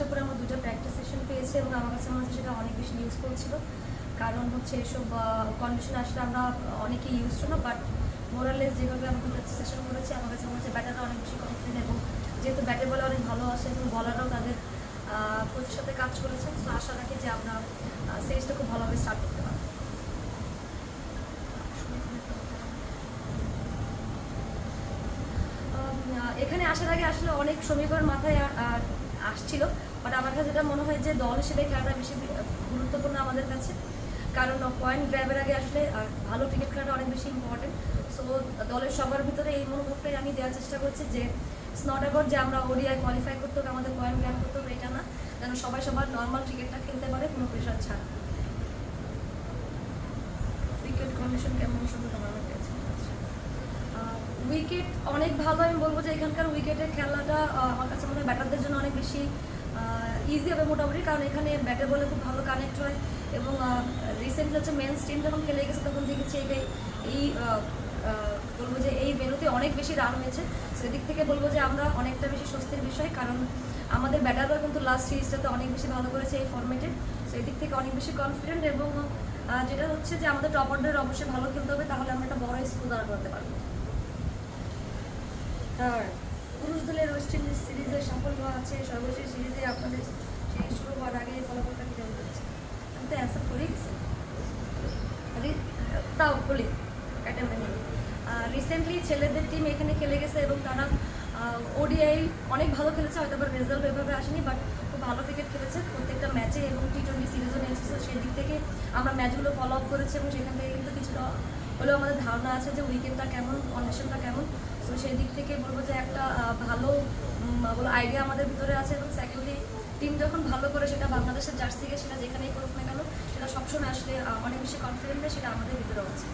আসার পরে আমরা 2টা প্র্যাকটিস সেশন পেয়েছি এবং আমার কাছে মনে হচ্ছে সেটা অনেক বেশি ইউজফুল ছিল। কারণ হচ্ছে এসব কন্ডিশনে আসলে আমরা অনেকেই ইউজ ছিল না, বাট মোরালেস যেভাবে আমরা 2টা সেশন করেছি আমার কাছে মনে হচ্ছে ব্যাটাররা অনেক বেশি কনফিডেন্ট এবং যেহেতু ব্যাটে বলে অনেক ভালো আসে এবং বলাররাও তাদের কোচের সাথে কাজ করেছেন, তো আশা রাখি যে আমরা সিরিজটা খুব ভালোভাবে স্টার্ট করতে পারবো। এখানে আসার আগে আসলে অনেক সমীকরণ মাথায় আসছিল, বাট আমার কাছে যেটা মনে হয় যে দল হিসেবে খেলাটা বেশি গুরুত্বপূর্ণ আমাদের কাছে। কারণ পয়েন্ট গ্র্যাবের আগে আসলে ভালো ক্রিকেট খেলাটা অনেক বেশি ইম্পর্টেন্ট। সো দলের সবার ভিতরে এই মনোভাবটাই আমি দেওয়ার চেষ্টা করছি যে ইটস নট অ্যাবাউট যে আমরা ওডিআই কোয়ালিফাই করতে হবে, আমাদের পয়েন্ট গ্র্যাব করতে হবে, এটা না, যেন সবাই সবার নর্মাল ক্রিকেটটা খেলতে পারে কোনো প্রেশার ছাড়া। উইকেট কন্ডিশন কেমন শুনতে আমার কাছে উইকেট অনেক ভালো। আমি বলবো যে এখানকার উইকেটের খেলাটা আমার কাছে মনে হয় ব্যাটারদের জন্য অনেক বেশি ইজি হবে মোটামুটি, কারণ এখানে ব্যাটে বলে খুব ভালো কানেক্ট হয় এবং রিসেন্টলি হচ্ছে মেন্স টিম যখন খেলে গেছে তখন দেখেছি এই বলবো যে এই ভেন্যুতে অনেক বেশি রান হয়েছে। সেদিক থেকে বলবো যে আমরা অনেকটা বেশি স্বস্তির বিষয়, কারণ আমাদের ব্যাটাররা কিন্তু লাস্ট সিরিজটাতে অনেক বেশি ভালো করেছে এই ফর্মেটে। সেই দিক থেকে অনেক বেশি কনফিডেন্ট এবং যেটা হচ্ছে যে আমাদের টপ অর্ডার অবশ্যই ভালো খেলতে হবে, তাহলে আমরা একটা বড় স্কোর দাঁড় করতে পারবো। আর পুরুষ দলের ওয়েস্ট ইন্ডিজ সিরিজের সাফল্য আছে, সর্বশেষ সিরিজে আপনাদের সিরিজ শুরু হওয়ার আগে ফলাফলটা কী জানতে চাচ্ছি? আমি তো অ্যান্সার করে গেছি, তাও বলি ক্যাটাগরি। রিসেন্টলি ছেলেদের টিম এখানে খেলে গেছে এবং তারা ওডিআই অনেক ভালো খেলেছে, হয়তো আবার রেজাল্ট এভাবে আসেনি, বাট খুব ভালো ক্রিকেট খেলেছে প্রত্যেকটা ম্যাচে এবং টি20 সিরিজও নিয়েছে। তো সেই দিক থেকে আমরা ম্যাচগুলো ফলো আপ করেছি এবং সেখান থেকে কিন্তু কিছুটা হলেও আমাদের ধারণা আছে যে উইকেটটা কেমন, কন্ডিশনটা কেমন। তো সেই দিক থেকে বলবো যে একটা ভালো আইডিয়া আমাদের ভিতরে আছে এবং সেকেন্ডলি টিম যখন ভালো করে সেটা বাংলাদেশের জার্সিকে সেটা যেখানেই করুক না কেন সেটা সবসময় আসলে অনেক বেশি কনফিডেন্ট, সেটা আমাদের ভিতরেও আছে।